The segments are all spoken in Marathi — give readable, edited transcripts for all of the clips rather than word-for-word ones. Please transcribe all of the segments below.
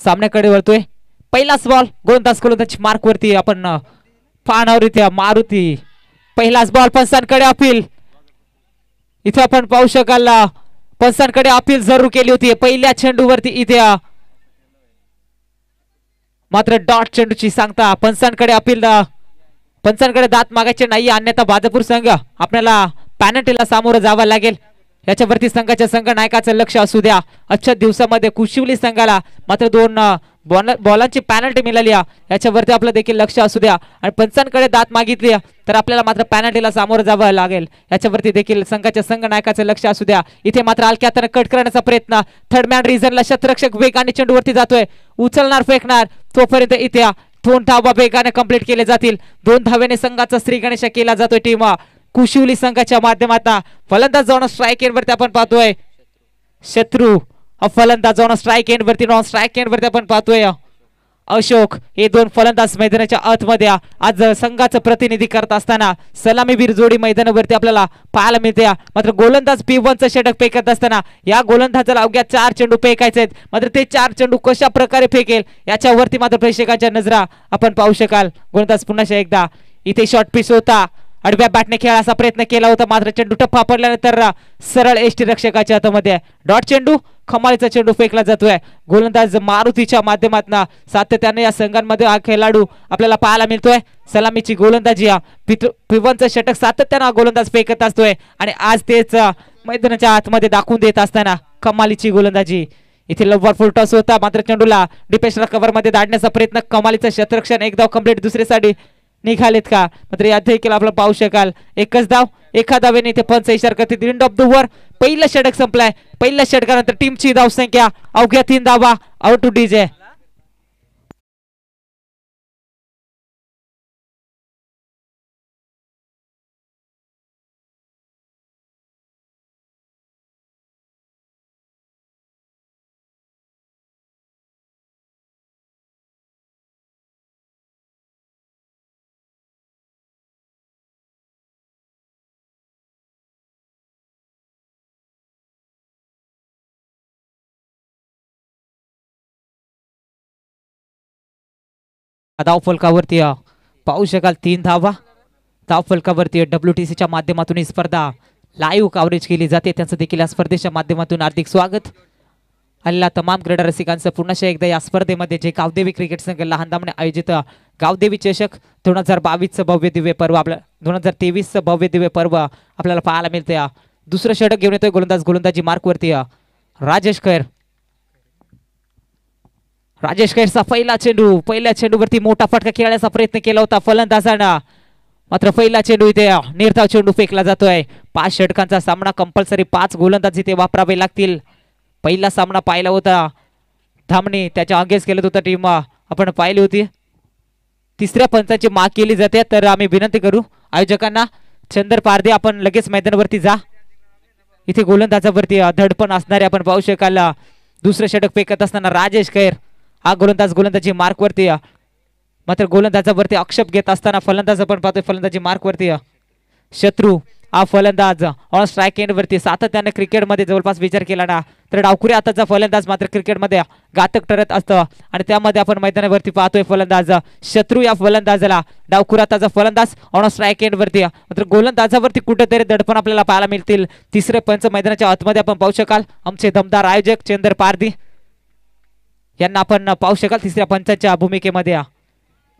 सामन्याकडे वळतोय. पहिलाच बॉल गोलंदाज मार्क वरती आपण पानावर इथे मारुती. पहिलाच बॉल पंचांकडे अपील. इथे आपण पाहू शकाल पंचांकडे अपील जरूर केली होती पहिल्या चेंडूवरती इथे मात्र डॉट चेंडूची सांगता पंचांकडे अपील. पंचांकडे दात मागायचे नाही अन्यथा बाजापूर संघ आपल्याला पॅनल्टीला सामोरं जावं लागेल. याच्यावरती संघाच्या संघ नायकाचं लक्ष असू द्या. आजच्या दिवसामध्ये कुशिवली संघाला मात्र 2 बॉलांची पॅनल्टी मिळाली याच्यावरती आपलं देखील लक्ष असू द्या. आणि पंचांकडे दात मागितली तर आपल्याला मात्र पॅनल्टीला सामोरं जावं लागेल. याच्यावरती देखील संघाच्या संघ नायकाचं लक्ष असू द्या. इथे मात्र हलक्यात कट करण्याचा प्रयत्न. थर्ड मॅन रिझनला शतरक्षक वेगाने चेंडूवरती जातोय. उचलणार फेकणार तोपर्यंत इथे 2 धावा वेगाने कंप्लीट केले जातील. 2 धावेने संघाचा श्री गणेश केला जातोय टीम कुशिवली संघाच्या माध्यमातून. फलंदाज जाऊन स्ट्राईक एंड वरती आपण पाहतोय शत्रू. फलंदाज जाऊन स्ट्राईक एंड वरती नॉन स्ट्राईक एंड वरती आपण पाहतोय अशोक. हे 2 फलंदाज मैदानाच्या आतमध्ये आज संघाचं प्रतिनिधी करत असताना सलामीवीर जोडी मैदानावरती आपल्याला पाहायला मिळते. मात्र गोलंदाज P1चं षटक फेकत असताना या गोलंदाजाला अवघ्या 4 चेंडू फेकायचे आहेत. मात्र ते 4 चेंडू कशा प्रकारे फेकेल याच्यावरती मात्र प्रेक्षकांच्या नजरा आपण पाहू शकाल. गोलंदाज पुन्हा एकदा इथे शॉर्ट पिच होता. आडव्या बॅटने खेळायचा प्रयत्न केला होता मात्र चेंडू टप्पा पडल्यानंतर सरळ एसटी रक्षकाच्या हातामध्ये डॉट चेंडू. खमालीचा चेंडू फेकला जातोय. गोलंदाज मारुतीच्या माध्यमातून सातत्याने या संघांमध्ये हा खेळाडू आपल्याला पाहायला मिळतोय. सलामीची गोलंदाजी P1चं षटक सातत्याने गोलंदाज फेकत असतोय आणि आज तेच मैदानाच्या आतमध्ये दाखवून देत असताना कमालीची गोलंदाजी. इथे लवकर फुल टॉस होता मात्र चेंडूला डिफेन्सला कव्हर मध्ये दाडण्याचा प्रयत्न. कमालीचं क्षेत्ररक्षण एक धाव कंप्लीट. दुसरीसाठी निघालेत का मात्र यात देखील आपल्याला पाहू शकाल एकच धाव. एका धावेने इथे पंच इशारा करते. End of the over. पहिलं षटक संपलाय. पहिल्या षटकानंतर टीमची धावसंख्या अवघ्या 3 धावा. Out two DJ. धावफलकावरती पाहू शकाल 3 धावा. धावफलकावरती WTCच्या माध्यमातून ही स्पर्धा लाईव्ह कव्हरेज केली जाते. त्यांचं देखील या स्पर्धेच्या माध्यमातून हार्दिक स्वागत. आलेल्या तमाम क्रीडा रसिकांचं पुन्हा एकदा या स्पर्धेमध्ये जे गावदेवी क्रिकेट संघ लहान दामने आयोजित गावदेवी चषक 2022चं भव्य दिव्य पर्व आपल्या 2023चं भव्य दिव्य पर्व आपल्याला पाहायला मिळते. दुसरं षटक घेऊन येतोय गोलंदाजी मार्कवरती राजेश खैर. राजेश खैरचा पहिल्या चेंडूवरती मोठा फटका खेळण्याचा प्रयत्न केला होता फलंदाजानं मात्र पहिला चेंडू इथे निर्धाव चेंडू फेकला जातोय. 5 षटकांचा सामना कंपल्सरी 5 गोलंदाज इथे वापरावे लागतील. पहिला सामना पाहिला होता धामणे त्याच्या अगेन्स्ट केलं होतं टीम आपण पाहिली होती. तिसऱ्या पंचाची माग केली जाते तर आम्ही विनंती करू आयोजकांना चंदर पारदे आपण लगेच मैदानावरती जा. इथे गोलंदाजावरती धडपण असणारे आपण पाहू शकाल. दुसरं षटक फेकत असताना राजेश खैर हा गोलंदाजी मार्कवरती मात्र गोलंदाजावरती आक्षेप घेत असताना फलंदाज आपण पाहतोय फलंदाजी मार्कवरती शत्रू. हा फलंदाज ऑन स्ट्राईक एंड वरती सातत्याने क्रिकेटमध्ये जवळपास विचार केला ना तर डावखुरी हाताचा फलंदाज मात्र क्रिकेटमध्ये घातक ठरत असतं आणि त्यामध्ये आपण मैदानावरती पाहतोय फलंदाज शत्रू. या फलंदाजाला डावखुरी हाताचा फलंदाज ऑन स्ट्राईक एंड वरती मात्र गोलंदाजावरती कुठेतरी दडपण आपल्याला पाहायला मिळतील. तिसरे पंच मैदानाच्या आतमध्ये आपण पाहू शकाल. आमचे दमदार आयोजक चंदर पारदी यांना आपण पाहू शकाल. तिसऱ्या पंचाच्या भूमिकेमध्ये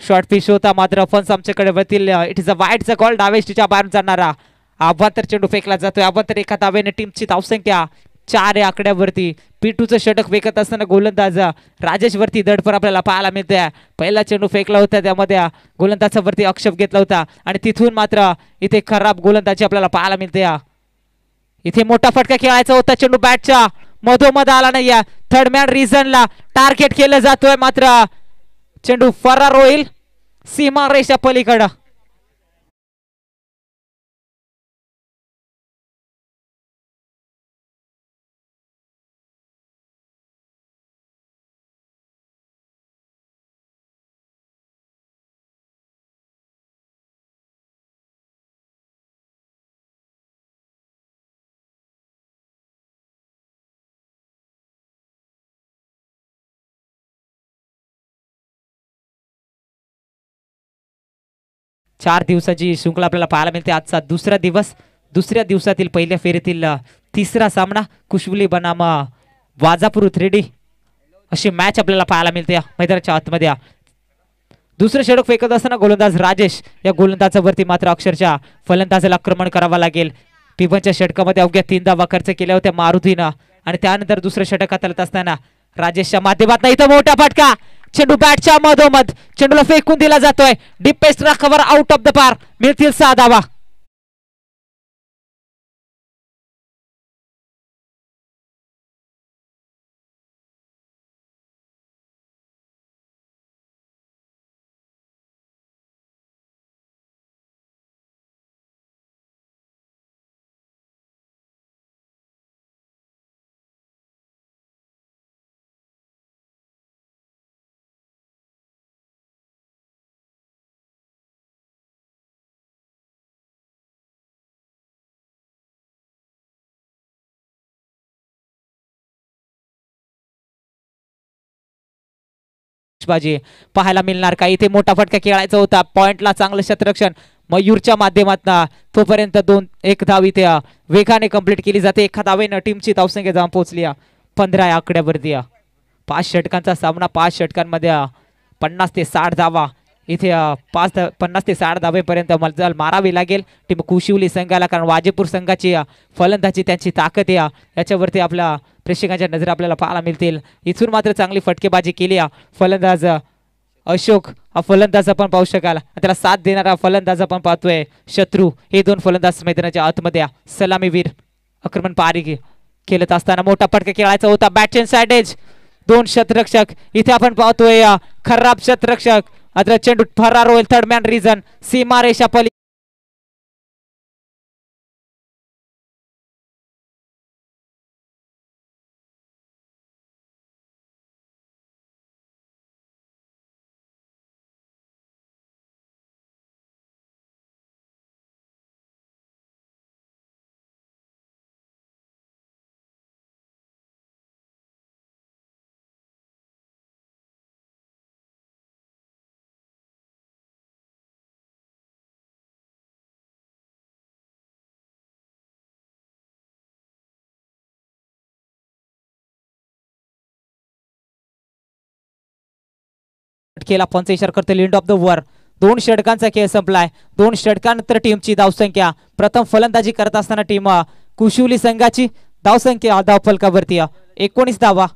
शॉर्ट पिच होता मात्र फन्स आमच्याकडे वरतील. इट इज अ वाईडचा कॉल. डावेस्टीच्या बाहेर जाणारा अभ्यांतर चेंडू फेकला जातोय. अभ्यांतर एका धावेने टीमची धावसंख्या 4 या आकड्यावरती. P2चं षटक फेकत असताना गोलंदाज राजेश वरती दडपण आपल्याला पाहायला मिळते. पहिला चेंडू फेकला होता त्यामध्ये गोलंदाजावरती आक्षेप घेतला होता आणि तिथून मात्र इथे खराब गोलंदाजी आपल्याला पाहायला मिळते. इथे मोठा फटका खेळायचा होता. चेंडू बॅटच्या मधोमध आला नाही. थर्ड मॅन रिझनला टार्गेट केलं जातोय मात्र चेंडू फरार होईल सीमा रेषा पलीकडं. 4 दिवसाची शृंखला आपल्याला पाहायला मिळते. आजचा दुसरा दिवस, दुसऱ्या दिवसातील पहिल्या फेरीतील तिसरा सामना कुशवली बनाम वाजापूर 3D अशी मॅच आपल्याला पाहायला मिळते मैदानाच्या आतमध्ये. दुसरं षटक फेकत असताना गोलंदाज राजेश, या गोलंदाजावरती मात्र अक्षरशः फलंदाजाला आक्रमण करावं लागेल. टिपनच्या षटकामध्ये अवघ्या 3 धावा खर्च केल्या होत्या मारुतीनं आणि त्यानंतर दुसरं षटक हाताळत असताना राजेशच्या माध्यमातून इथं मोठा फटका, चेंडू बॅटच्या मधोमध चेंडूला फेकून दिला जातोय. डीप पेस्टला कव्हर आउट ऑफ द पार, मिळतील 6 धावा. बाजी पाहायला मिळणार का? इथे मोठा फटका खेळायचा होता. पॉइंटला चांगलं क्षेत्ररक्षण मयूरच्या माध्यमातून, तोपर्यंत 2-1 धाव इथे वेगाने कंप्लीट केली जाते. एका धावेनं टीमची धावसंख्या जाऊन पोहोचली 15 या आकड्यावरती. 5 षटकांचा सामना, 5 षटकांमध्ये 50 ते 60 धावा इथे 50 ते 60 धावेपर्यंत मजल मारावी लागेल टीम कुशिवली संघाला, कारण वाजेपूर संघाची फलंदाजी त्यांची ताकद आहे याच्यावरती आपल्या प्रेक्षकांच्या नजर आपल्याला पाहायला मिळतील. इथून मात्र चांगली फटकेबाजी केली फलंदाज अशोक, हा फलंदाज आपण पाहू शकाल. त्याला साथ देणारा फलंदाज आपण पाहतोय शत्रू. हे 2 फलंदाज मैदानाच्या आतमध्ये सलामीवीर आक्रमण पारी खेळत असताना मोठा फटका खेळायचा होता. बॅटचे साइड एज 2 क्षेत्ररक्षक इथे आपण पाहतोय. खराब क्षेत्ररक्षक, आता चेंडू फरार होईल. थर्ड मॅन रिझन, सीमा रेषा पली केला. पंचेचार करतो एंड ऑफ द ओव्हर. 2 षटकांचा खेळ संपलाय. 2 षटकानंतर टीमची धावसंख्या, प्रथम फलंदाजी करत असताना टीम कुशिवली संघाची धावसंख्या धावफलकावरती 19 धावा.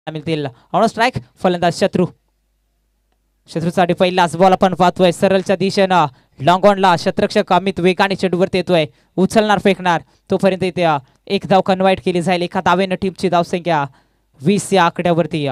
मिळतील ऑन स्ट्राइक. फलंदाज शत्रूसाठी पहिलाच बॉल आपण पाहतोय. सरळच्या दिशेनं लॉंग ऑनला क्षेत्ररक्षक अमित वेगाने चेंडूवरती येतोय. उचलणार, फेकणार, तोपर्यंत इथे 1 धाव कन्वर्ट केली जाईल. एका धावेनं टीमची धावसंख्या 20 या आकड्यावरती.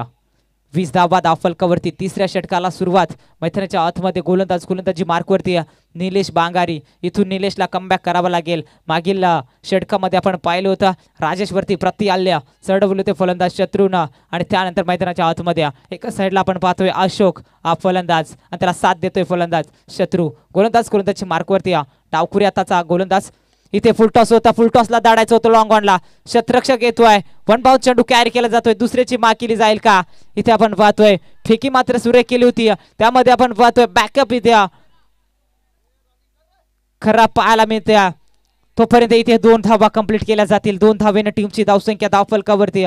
20 धावा धावफलकावरती. तिसऱ्या षटकाला सुरुवात. मैदानाच्या आतमध्ये गोलंदाजी मार्कवरती निलेश बांगारी. इथून निलेशला कमबॅक करावा लागेल. मागील षटकामध्ये आपण पाहिलं होतं राजेशवरती प्रति आल्या चढवले होते फलंदाज शत्रूनं, आणि त्यानंतर मैदानाच्या आतमध्ये एका साईडला आपण पाहतोय अशोक हा फलंदाज, आणि त्याला साथ देतोय फलंदाज शत्रू. गोलंदाजची मार्कवरती डावखुरी आताचा गोलंदाज इथे फुलटॉस होता, फुलटॉसला दाडायचं होतं लॉंग ऑनला. शतरक्षक येतोय, वन बाउंस चेंडू कॅरी केला जातोय, दुसऱ्याची मार केली जाईल का? इथे आपण पाहतोय फेकी मात्र सुरेख केली होती, त्यामध्ये आपण पाहतोय बॅकअप इथे खराब पाहायला मिळते. तोपर्यंत इथे 2 धावा कंप्लीट केल्या जातील. 2 धावेने टीमची धावसंख्या धावफलकावरती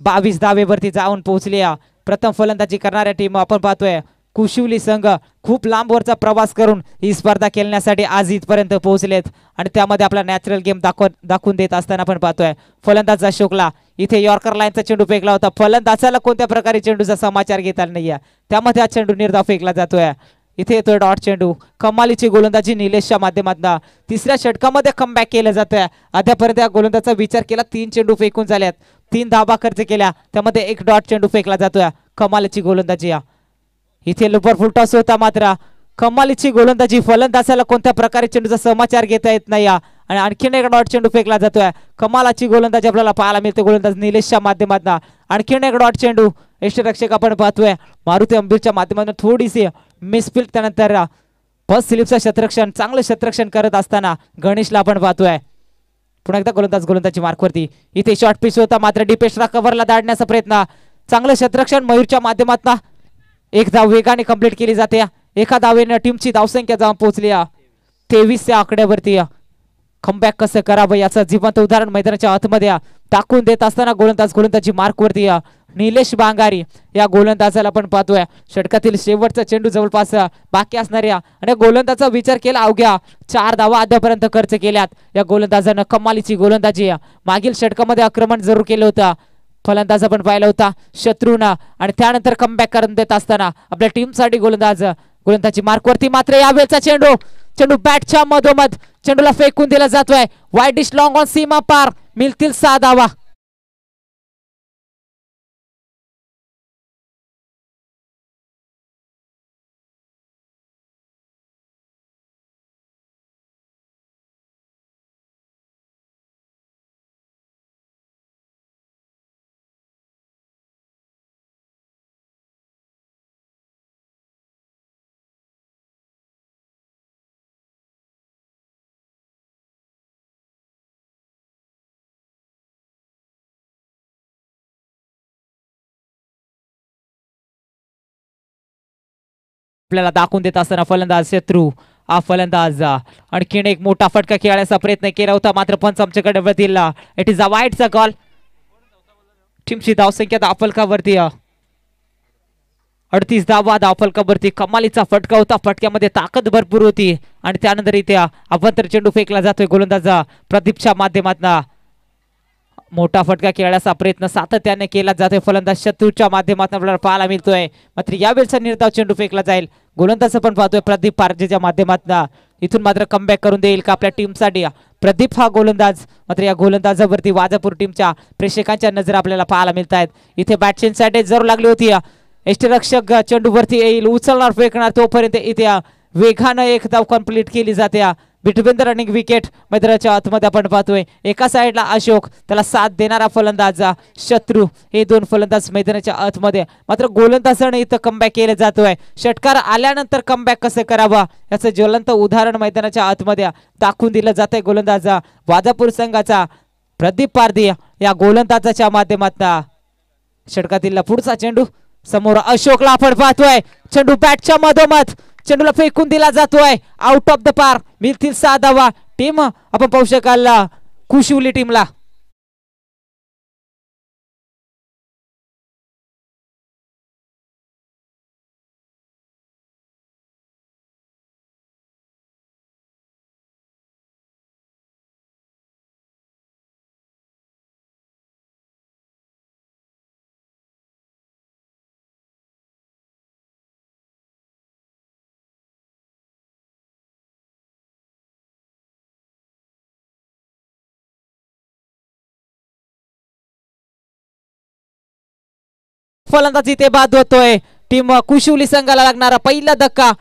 22 धावेवरती जाऊन पोहोचली. प्रथम फलंदाजी करणाऱ्या टीम आपण पाहतोय कुशिवली संघ खूप लांबवरचा प्रवास करून ही स्पर्धा खेळण्यासाठी आज इथपर्यंत पोहोचलेत आणि त्यामध्ये आपला नॅचरल गेम दाखवून देत असताना आपण पाहतोय फलंदाज अशोकला इथे यॉर्कर लाईनचा चेंडू फेकला होता. फलंदाजाला कोणत्या प्रकारे चेंडूचा समाचार घेता नाहीये, त्यामध्ये हा चेंडू निर्धाव फेकला जातोय. इथे येतोय डॉट चेंडू. कमालीची गोलंदाजी निलेशच्या माध्यमातून तिसऱ्या षटकामध्ये कमबॅक केलं जातोय. अद्यापर्यंत या गोलंदाजाचा विचार केला 3 चेंडू फेकून झाल्यात, 3 धाबा खर्च केल्या, त्यामध्ये 1 डॉट चेंडू फेकला जातोय. कमालीची गोलंदाजी इथे लुपर फुलटॉस होता, मात्र कमालीची गोलंदाजी फलंदाजाला कोणत्या प्रकारे चेंडूचा समाचार घेता येत नाही आणि आणखीन 1 डॉट चेंडू फेकला जातोय. कमालाची गोलंदाजी आपल्याला पाहायला मिळते गोलंदाज निलेशच्या माध्यमातून. आणखीन 1 डॉट चेंडू यष्टीरक्षक आपण पाहतोय मारुती अंबीरच्या माध्यमातून थोडीशी मिसफिल्ड, त्यानंतर फर्स्ट स्लिपचं क्षेत्ररक्षण चांगलं क्षेत्ररक्षण करत असताना गणेशला आपण पाहतोय पुन्हा एकदा गोलंदाजी मार्कवरती. इथे शॉर्ट पिच होता, मात्र डिपेशला कव्हरला दाडण्याचा प्रयत्न, चांगलं क्षेत्ररक्षण मयूरच्या माध्यमातून. 1 धाव वेगाने कंप्लीट केली जाते. एका धावेने टीमची धावसंख्या जाऊन पोहोचली 23 या आकड्यावरती. कमबॅक कसं करावं याचं जिवंत उदाहरण मैदानाच्या आतमध्ये टाकून देत असताना गोलंदाजी मार्कवरती निलेश बांगारी या गोलंदाजाला आपण पाहतोय षटकातील शेवटचा चेंडू जवळपास बाकी असणाऱ्या आणि गोलंदाजाचा विचार केला अवघ्या 4 धावा अद्यापर्यंत खर्च केल्यात. या गोलंदाजानं कमालीची गोलंदाजी मागील षटकामध्ये आक्रमण जरूर केलं होतं, फलंदाज आपण पाहिला होता शत्रूनं, आणि त्यानंतर कमबॅक करून देत असताना आपल्या टीमसाठी गोलंदाजी मार्कवरती. मात्र यावेळचा चेंडू बॅटच्या मधोमध चेंडूला फेकून दिला जातोय. वाईड डिश लॉंग ऑन सीमा पार, मिळतील 6 धावा. आपल्याला दाखवून देत असताना फलंदाज शत्रू हा फलंदाज आणखीन एक मोठा फटका खेळण्याचा प्रयत्न केला होता, मात्र पंच आमच्याकडे वरती इट इज अ वाईडचा कॉल. टीमची धावसंख्या धावफलकावरती 38 धावा धावफलकावरती. कमालीचा फटका होता, फटक्यामध्ये ताकद भरपूर होती आणि त्यानंतर इथे अभ्यंतर चेंडू फेकला जातोय गोलंदाज प्रदीपच्या माध्यमातून. मोठा फटका खेळण्याचा प्रयत्न सातत्याने केला जातोय फलंदाज शत्रूच्या माध्यमातून आपल्याला पाहायला मिळतोय, मात्र यावेळेचा निर्धाव चेंडू फेकला जाईल. गोलंदाज पण पाहतोय प्रदीप पारजेच्या माध्यमातून. इथून मात्र कमबॅक करून देईल का आपल्या टीमसाठी प्रदीप हा गोलंदाज, मात्र या गोलंदाजावरती वाजापूर टीमच्या प्रेक्षकांच्या नजर आपल्याला पाहायला मिळत आहेत. इथे बॅटशीनसाठी जरूर लागली होती, यष्टीरक्षक चेंडूवरती येईल, उचलणार फेकणार, तोपर्यंत इथे वेगानं 1 धाव कंप्लीट केली जाते. बिटवीन द रनिंग विकेट मैदानाच्या आतमध्ये आपण पाहतोय एका साईडला अशोक, त्याला साथ देणारा फलंदाज शत्रू, हे 2 फलंदाज मैदानाच्या आतमध्ये. मात्र गोलंदाजाने इथं कमबॅक केलं जातोय. षटकार आल्यानंतर कमबॅक कसं करावं याचं ज्वलंत उदाहरण मैदानाच्या आतमध्ये दाखवून दिलं जातंय. गोलंदाज वाजापूर संघाचा प्रदीप पारधी या गोलंदाजाच्या माध्यमातून. षटकातील पुढचा चेंडू समोर अशोकला आपण पाहतोय, चेंडू बॅटच्या मधोमध चेंडूला फेकून दिला जातोय, आउट ऑफ द पार, मिळतील 6 धावा. टीम आपण पाहू शकाल कुशिवली टीमला. फलंदाजी ते बाद होतोय. टीम कुशिवली संघाला लागणारा पहिला धक्का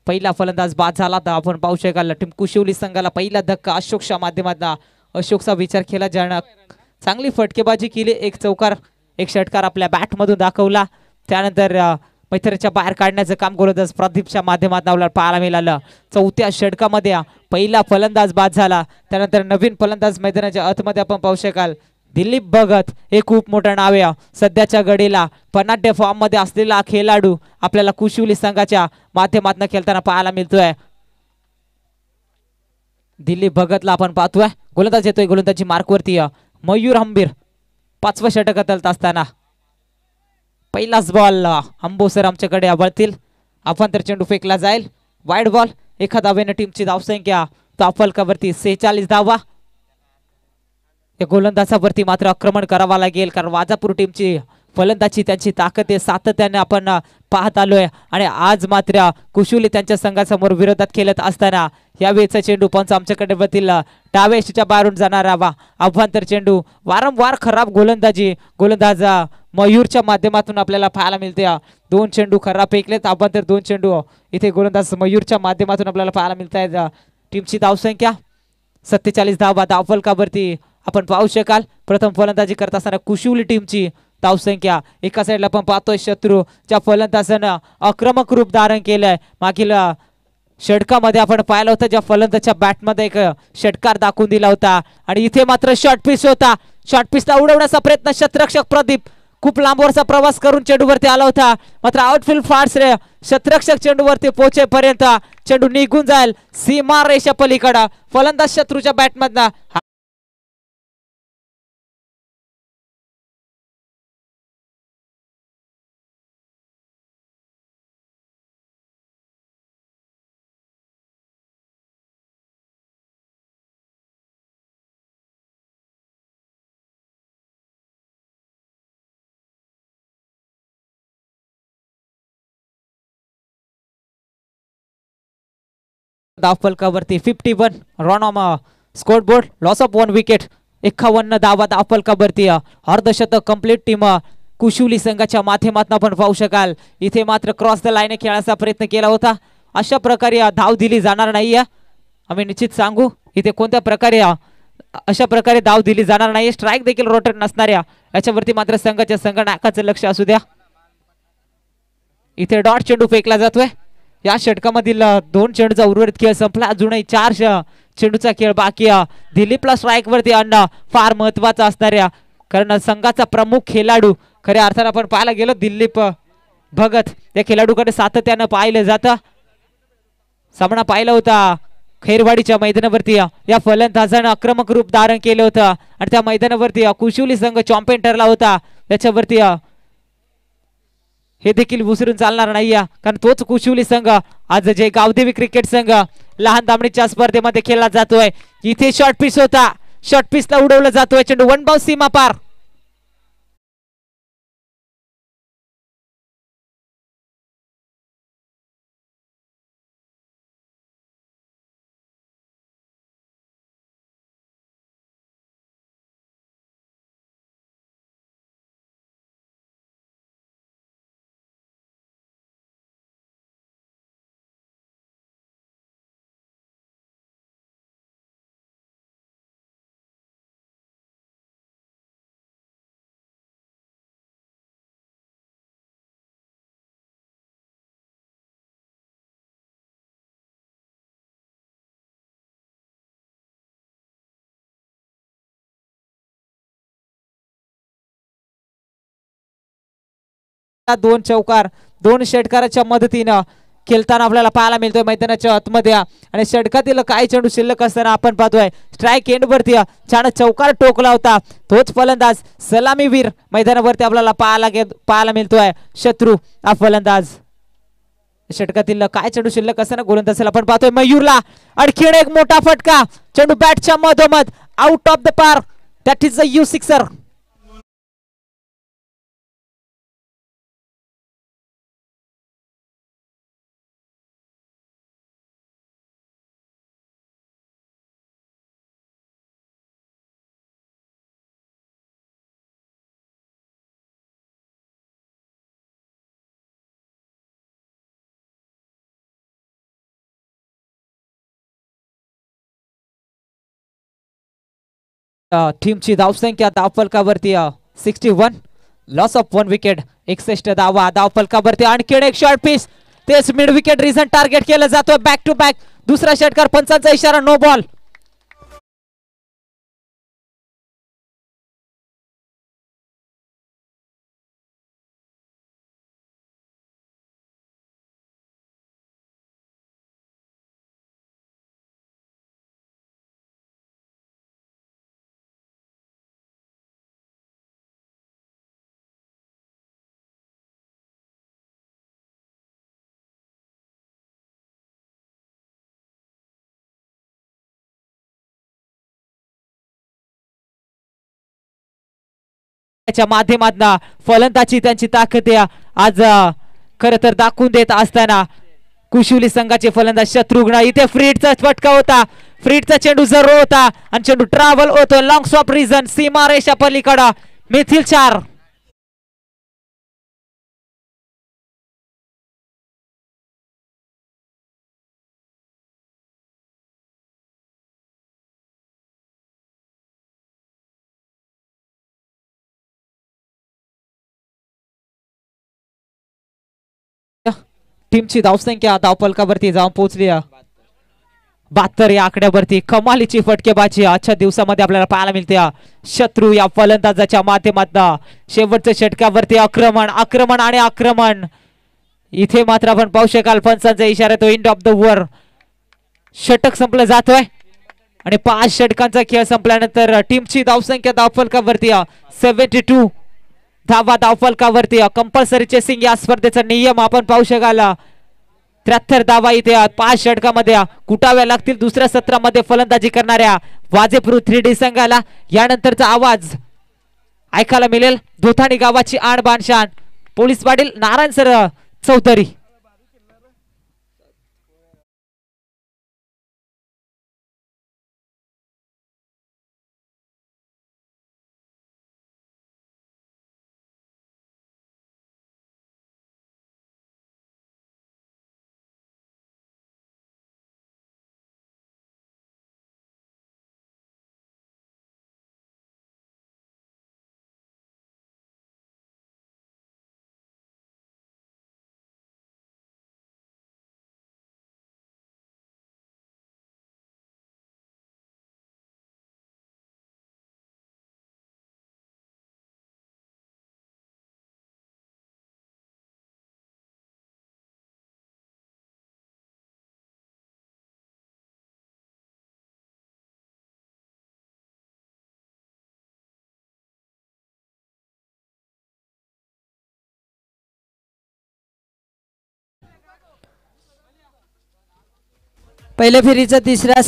पहिला फलंदाज बाद झाला तर आपण पाहू शकाल टीम कुशिवली संघाला पहिला धक्का अशोकच्या माध्यमातून अशोकचा विचार केला जाणं चांगली फटकेबाजी केली एक चौकार एक षटकार आपल्या बॅट मधून दाखवला त्यानंतर मैत्रीच्या बाहेर काढण्याचं काम गोलंदाज प्रदीपच्या माध्यमातून आपल्याला पाहायला मिळालं चौथ्या षटकामध्ये पहिला फलंदाज बाद झाला त्यानंतर नवीन फलंदाज मैदानाच्या आतमध्ये आपण पाहू शकाल दिलीप भगत हे खूप मोठं नाव आहे सध्याच्या घडीला पनाट्य फॉर्म मध्ये असलेला खेळाडू आपल्याला कुशिवली संघाच्या माध्यमातून खेळताना पाहायला मिळतोय दिलीप भगतला आपण पाहतोय गोलंदाज येतोय गोलंदाजी मार्कवरती मयूर हंबीर पाचवं षटक हाताळत असताना पहिलाच बॉल अंबोसर आमच्याकडे आबळतील आपण तर चेंडू फेकला जाईल वाईड बॉल एका धावेने टीमची धावसंख्या फलकावरती 46 धावा या गोलंदाजावरती मात्र आक्रमण करावा लागेल कारण वाजापूर टीमची फलंदाजी त्यांची ताकद आहे सातत्याने आपण पाहत आलोय आणि आज मात्र कुशिवली त्यांच्या संघासमोर विरोधात खेळत असताना यावेळेचा चेंडू पंच आमच्याकडे वतील डावेच्या बाहेरून जाणारा अभ्यंतर चेंडू वारंवार खराब गोलंदाजी गोलंदाज मयूरच्या माध्यमातून आपल्याला पाहायला मिळते दोन चेंडू खराब फेकलेत अभ्यंतर दोन चेंडू इथे गोलंदाज मयूरच्या माध्यमातून आपल्याला पाहायला मिळत आहेत टीमची धावसंख्या 47 धावा धावफलकावरती आपण पाहू शकाल प्रथम फलंदाजी करत असताना कुशिवली टीमची धावसंख्या एका साईडला आपण पाहतोय शत्रूच्या फलंदाजानं आक्रमक रूप धारण केलंय मागील षटकामध्ये आपण पाहिलं होतं ज्या फलंदाजच्या बॅटमध्ये एक षटकार दाखवून दिला होता आणि इथे मात्र शॉर्ट पिच होता शॉर्ट पिचला उडवण्याचा प्रयत्न क्षेत्ररक्षक प्रदीप खूप लांबवरचा प्रवास करून चेंडूवरती आला होता मात्र आउटफील्ड फास्ट रे क्षेत्ररक्षक चेंडूवरती पोहोचेपर्यंत चेंडू निघून जाईल सीमा रेषा पलीकडे फलंदाज शत्रूच्या बॅटमधनं धावफलकावरती 51 run on score board loss of 1 wicket 51 धावा धावफलकावरती अर्धशतक कंप्लीट टीम कुशिवली संघाच्या माध्यमातून आपण पाहू शकाल इथे मात्र क्रॉस द लाईन खेळायचा प्रयत्न केला होता अशा प्रकारे धाव दिली जाणार नाहीये आम्ही निश्चित सांगू इथे कोणत्या प्रकारे अशा प्रकारे धाव दिली जाणार नाही स्ट्राईक देखील रोटेट नसणाऱ्या याच्यावरती मात्र संघाच्या संघनायकाचं लक्ष असू द्या इथे डॉट चेंडू फेकला जातोय या षटकामधील 2 चेंडूचा उर्वरित खेळ संपला अजूनही 4 चेंडूचा खेळ बाकी दिलीपला स्ट्राईक वरती आणणं फार महत्वाचं असणाऱ्या कारण संघाचा प्रमुख खेळाडू खऱ्या अर्थाने आपण पाहायला गेलो दिलीप भगत या खेळाडूकडे सातत्यानं पाहिलं जातं सामना पाहिला होता खैरवाडीच्या मैदानावरती या फलंदाजानं आक्रमक रूप धारण केलं होतं आणि त्या मैदानावरती कुशिवली संघ चॅम्पियन ठरला होता त्याच्यावरती हे देखील विसरून चालणार नाही कारण तोच कुशिवली संघ आज जे गावदेवी क्रिकेट संघ लहान दामणीच्या स्पर्धेमध्ये खेळला जातोय इथे शॉर्ट पिच होता शॉर्ट पिचला उडवलं जातोय चेंडू वन बाउंस सीमा पार दोन चौकार 2 षटकाराच्या मदतीनं खेळताना आपल्याला पाहायला मिळतोय मैदानाच्या आतमध्ये आणि षटकातील काही चेंडू शिल्लक असताना आपण पाहतोय स्ट्राईक एंड वरती छान चौकार टोकला होता तोच फलंदाज सलामीवीर मैदानावरती आपल्याला पाहायला मिळतोय शत्रू हा फलंदाज षटकातील काय चेंडू शिल्लक असताना गोलंदाजाला आपण पाहतोय मयूरला आणखीन एक मोठा फटका चेंडू बॅटच्या मधोमध out of the park that is a you sixer टीमची धावसंख्या धावफलकावरती 61, लॉस ऑफ 1 विकेट, 61 धावा धावफलकावरती. आणखी एक शॉर्ट पीस, तेच मिड विकेट रिझन टार्गेट केलं जातं. बॅक टू बॅक दुसरा षटकार, पंचांचा इशारा, नो बॉल. माध्यमातून फलंदाजी त्यांची ताकद आज खरं तर दाखवून देत असताना कुशुली संघाचे फलंदाज शत्रुघ्न. इथे फ्रीडचा फटका होता, फ्रीडचा चेंडू जरूर होता आणि चेंडू ट्रॅव्हल होतो लॉंग स्टॉप रिझन सीमा रेषा पलीकडे. मिथिल 4. टीमची धावसंख्या धावफलकावरती जाऊन पोहोचली 72 या आकड्यावरती. कमालीची फटकेबाजी आजच्या दिवसामध्ये आपल्याला पाहायला मिळते. शत्रू या फलंदाजाच्या माध्यमातून शेवटच्या षटकावरती आक्रमण आक्रमण आणि आक्रमण. इथे मात्र आपण पाहू शकाल पंचांचा इशारा, तो एंड ऑफ द ओव्हर. षटक संपलं जातोय आणि 5 षटकांचा खेळ संपल्यानंतर टीमची धावसंख्या धावफलकावरती 72 धावा धावफलकावरती. कंपल्सरी चेसिंग या स्पर्धेचा नियम आपण पाहू शकाल. 73 धावा इथे 5 षटकामध्ये कुटाव्या लागतील. दुसऱ्या सत्रामध्ये फलंदाजी करणाऱ्या वाजेपूर 3D संघाला यानंतरचा आवाज ऐकायला मिळेल. धोथाणी गावाची आणबाण शान, पोलीस पाटील नारायण सर चौधरी. पहिल्या फेरीचा तिसरा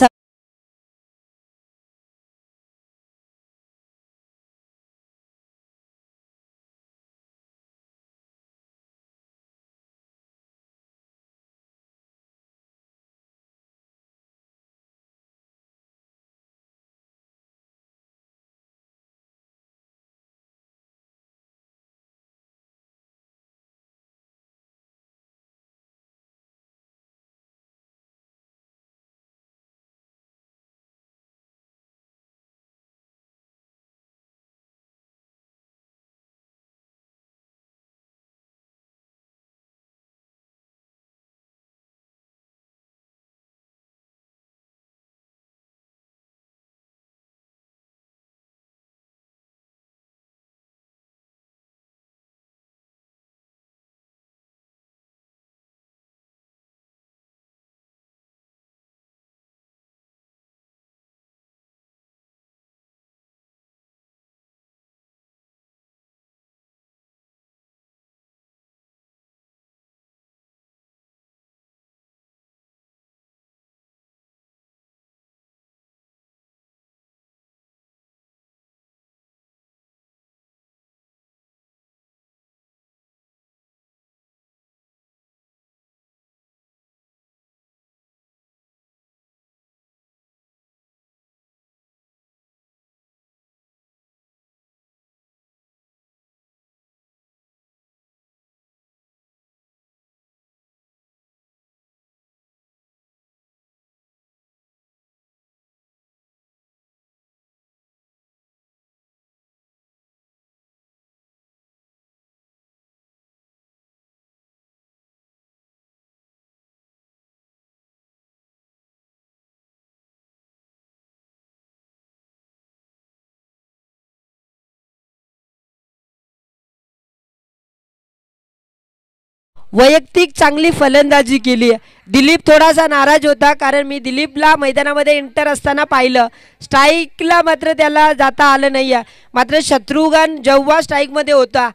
वैयक्तिक चांगली फलंदाजी केली आहे. दिलीप थोडासा नाराज होता कारण मी दिलीपला मैदानामध्ये एंटर असताना पाहिलं, स्ट्राईकला मात्र त्याला जाता आलं नाही आहे. मात्र शत्रुघ्न जेव्हा स्ट्राईकमध्ये होता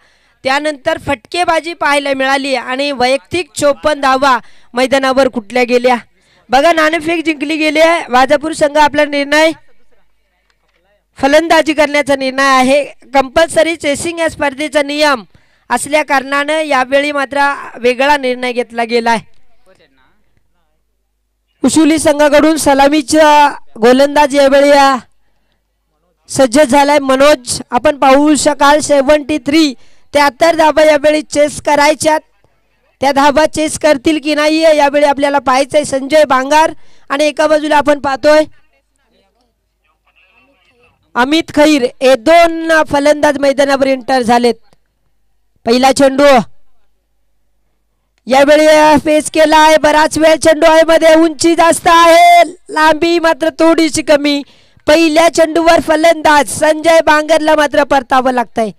त्यानंतर फटकेबाजी पाहायला मिळाली आणि वैयक्तिक 54 धावा मैदानावर कुठल्या गेल्या. बघा नाणेफेक जिंकली गेली आहे. वाजापूर संघ आपला निर्णय फलंदाजी करण्याचा निर्णय आहे. कंपल्सरी चेसिंग या स्पर्धेचा नियम असल्या कारणानं यावेळी मात्र वेगळा निर्णय घेतला गेलाय. उशुली संघाकडून सलामीचा गोलंदाज यावेळी सज्ज झालाय मनोज. आपण पाहू शकाल 73 धाबा यावेळी चेस करायच्यात. त्या धाबा चेस करतील की नाही यावेळी आपल्याला पाहायचंय. संजय बांगार आणि एका बाजूला आपण पाहतोय अमित खैर, हे 2 फलंदाज मैदानावर एंटर झालेत. पहिला चेंडू यावेळी फेस केला आहे. बराच वेळ चेंडू आहे मध्ये, उंची जास्त आहे, लांबी मात्र थोडीशी कमी. पहिल्या चेंडूवर फलंदाज संजय बांगरला मात्र परतावं लागतंय.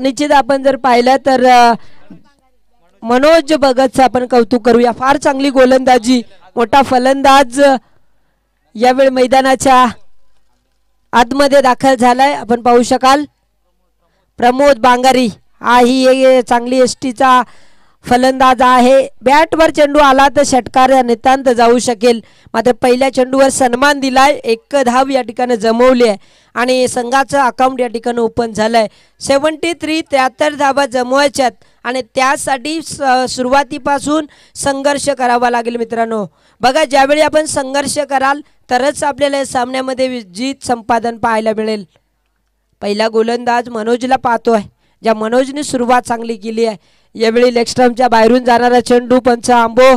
निश्चित आपण जर पाहिलं तर मनोज भगतचं आपण कौतुक करूया. फार चांगली गोलंदाजी, मोठा फलंदाज यावेळी मैदानाच्या आतमध्ये दाखल झालाय. आपण पाहू शकाल प्रमोद बांगारी हा ही चांगली एसटीचा फलंदाज आहे. बॅटवर चेंडू आला तर षटकार नितांत जाऊ शकेल. मात्र पहिल्या चेंडूवर सन्मान दिलाय. 1 धाव या ठिकाणी जमवली आहे आणि संघाचं अकाउंट या ठिकाणी ओपन झालंय. 73 धावा जमवायच्यात आणि त्यासाठी सुरुवातीपासून संघर्ष करावा लागेल मित्रांनो. बघा ज्यावेळी आपण संघर्ष कराल तरच आपल्याला या सामन्यामध्ये जीत संपादन पाहायला मिळेल. पहिला गोलंदाज मनोजला पाहतोय, ज्या मनोजने सुरुवात चांगली केली आहे. यावेळी लेगस्टम्पच्या बाहेरून जाणारा चेंडू पंच आंबो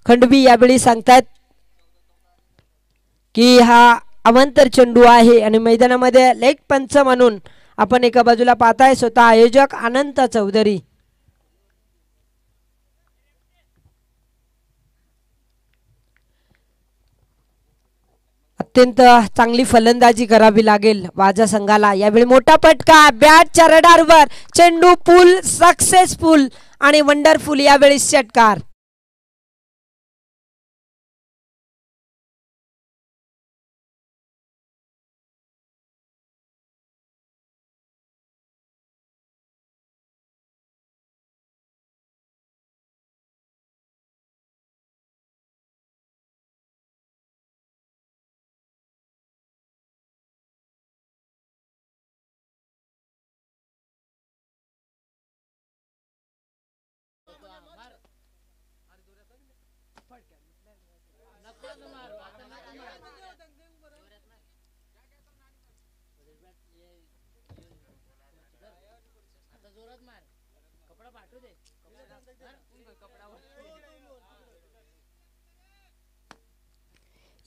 खंडवी यावेळी सांगतात की हा अवांतर चेंडू आहे आणि मैदानामध्ये लेग पंच म्हणून आपण एका बाजूला पाहताय स्वतः आयोजक अनंत चौधरी. अत्यंत चांगली फलंदाजी करावी लागेल वाजा संघाला. यावेळी मोठा फटका बॅटच्या रडारवर, चेंडू पूल सक्सेसफुल आणि वंडरफुल यावेळी षटकार.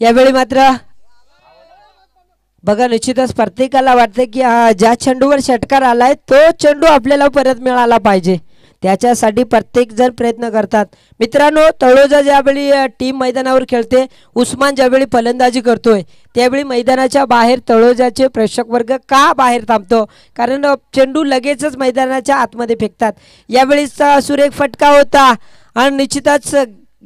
यावेळी मात्र बघा निश्चितच प्रत्येकाला वाटते की ज्या चेंडूवर षटकार आलाय तो चेंडू आपल्याला परत मिळाला पाहिजे. त्याच्यासाठी प्रत्येक जण प्रयत्न करतात. मित्रांनो तळोजा ज्यावेळी टीम मैदानावर खेळते, उस्मान ज्यावेळी फलंदाजी करतोय त्यावेळी मैदानाच्या बाहेर तळोजाचे प्रेक्षक वर्ग का बाहेर थांबतो, कारण चेंडू लगेचच मैदानाच्या आतमध्ये फेकतात. यावेळीचा सुरेख फटका होता आणि निश्चितच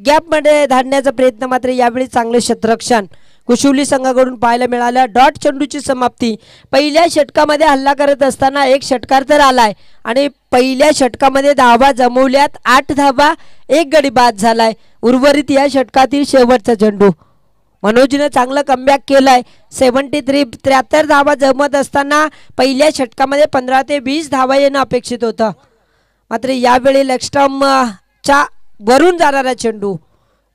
गॅपमध्ये धाडण्याचा प्रयत्न मात्र यावेळी चांगले क्षेत्ररक्षण कुशुली संघाकडून पाहायला मिळालं. डॉट चेंडूची समाप्ती. पहिल्या षटकामध्ये हल्ला करत असताना 1 षटकार तर आलाय आणि पहिल्या षटकामध्ये धावा जमवल्यात 8 धावा, 1 गडी बाद झालाय. उर्वरित या षटकातील शेवटचा चेंडू मनोजनं चांगलं कमबॅक केलंय. 73 धावा जमत असताना पहिल्या षटकामध्ये 15 ते 20 धावा येणं अपेक्षित होतं. मात्र यावेळी लेगस्टम्पच्या वरून जाणारा चेंडू,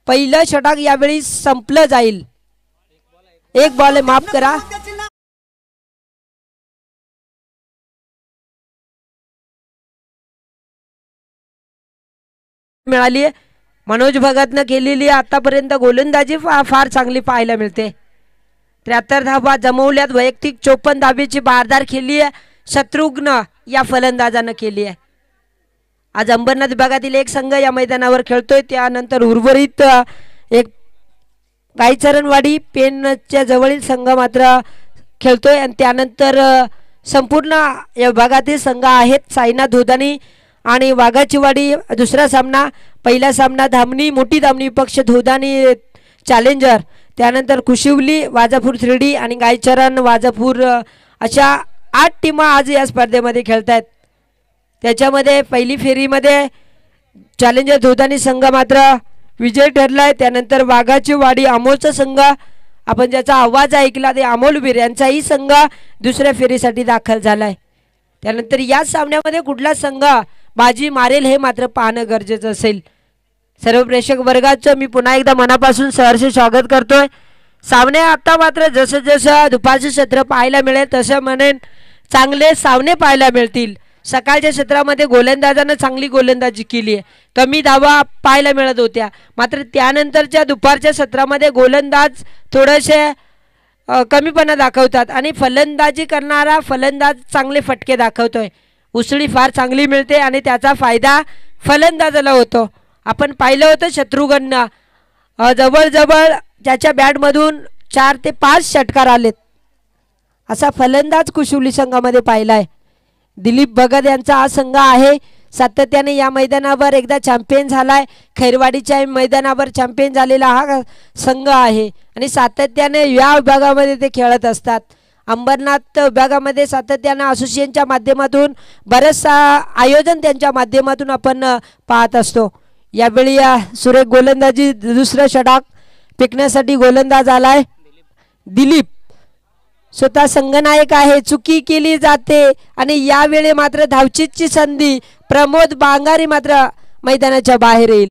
पहिलं षटक यावेळी संपलं जाईल. एक बॉल आहे, माफ करा. मिळाली मनोज भगतनं केलेली आतापर्यंत गोलंदाजी फार चांगली पाहायला मिळते. 73 धावा जमवल्यात. वैयक्तिक 54 धावेची बारदार केली आहे शत्रुघ्न या फलंदाजानं केली आहे. आज अंबरनाथ विभागातील एक संघ या मैदानावर खेळतोय. त्यानंतर उर्वरित एक गायचरणवाडी पेनच्या जवळील संघ मात्र खेळतोय. आणि त्यानंतर संपूर्ण या विभागातील संघ आहेत साईनाथ धोदानी आणि वाघाचीवाडी. दुसरा सामना, पहिला सामना धामणी मोठी धामणी विपक्ष धोदानी चॅलेंजर, त्यानंतर कुशिवली वाजापूर 3D आणि गायचरण वाजापूर, अशा 8 टीमा आज या स्पर्धेमध्ये खेळत आहेत. त्याच्यामध्ये पहिली फेरीमध्ये चॅलेंजर धोदानी संघ मात्र विजय ठरलाय. त्यानंतर वाघाची वाडी अमोलचा संघ, आपण ज्याचा आवाज ऐकला ते अमोलवीर यांचाही संघ दुसऱ्या फेरीसाठी दाखल झालाय. त्यानंतर या सामन्यामध्ये कुठला संघ बाजी मारेल हे मात्र पाहणं गरजेचं असेल. सर्व प्रेक्षक वर्गाचं मी पुन्हा एकदा मनापासून सहर्ष स्वागत करतोय. सामने आता मात्र जसं जसं दुपारचे सत्र पाहायला मिळेल तसं म्हणेन चांगले सामने पाहायला मिळतील. सकाळच्या क्षेत्रामध्ये गोलंदाजानं चांगली गोलंदाजी केली आहे, कमी धावा पाहायला मिळत होत्या. मात्र त्यानंतरच्या दुपारच्या सत्रामध्ये गोलंदाज थोडेसे कमीपणा दाखवतात आणि फलंदाजी करणारा फलंदाज चांगले फटके दाखवतोय. उसळी फार चांगली मिळते आणि त्याचा फायदा फलंदाजाला होतो. आपण पाहिलं होतं शत्रुघ्न जवळजवळ त्याच्या बॅटमधून 4 ते 5 षटकार आलेत, असा फलंदाज कुशिवली संघामध्ये पाहिलाय. दिलीप भगत यांचा हा संघ आहे, सातत्याने या मैदानावर एकदा चॅम्पियन झालाय. खैरवाडीच्या मैदानावर चॅम्पियन झालेला हा संघ आहे आणि सातत्याने या विभागामध्ये ते खेळत असतात. अंबरनाथ विभागामध्ये सातत्याने असोसिएशनच्या माध्यमातून बरंचसा आयोजन त्यांच्या माध्यमातून आपण पाहत असतो. यावेळी सुरेख गोलंदाजी, दुसरं षटक फेकण्यासाठी गोलंदाज आलाय दिलीप, स्वतः संघनायक आहे. चुकी केली जाते आणि यावेळी मात्र धावचीची संधी, प्रमोद बांगारी मात्र मैदानाच्या बाहेर येईल.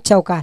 चौकार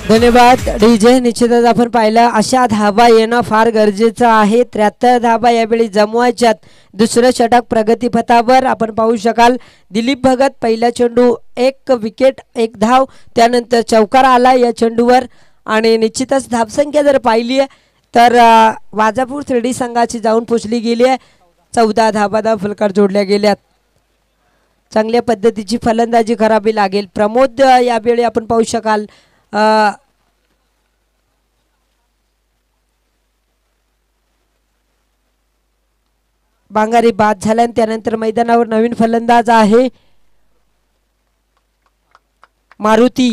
धन्यवाद डीजे. निश्चितच आपण पाहिलं अशा धावा येणं फार गरजेचं आहे. 73 धावा यावेळी जमवायच्यात. दुसरं षटक प्रगतीपथावर आपण पाहू शकाल. दिलीप भगत पहिला चेंडू 1 विकेट 1 धाव, त्यानंतर चौकार आला या चेंडूवर आणि निश्चितच धावसंख्या जर पाहिली आहे तर वाजापूर 3D संघाची जाऊन पोचली गेली आहे. 14 धावा फलकार जोडल्या गेल्यात. चांगल्या पद्धतीची फलंदाजी करावी लागेल. प्रमोद यावेळी आपण पाहू शकाल बांगारी बाद झाला. त्यानंतर मैदानावर नवीन फलंदाज आहे मारुती.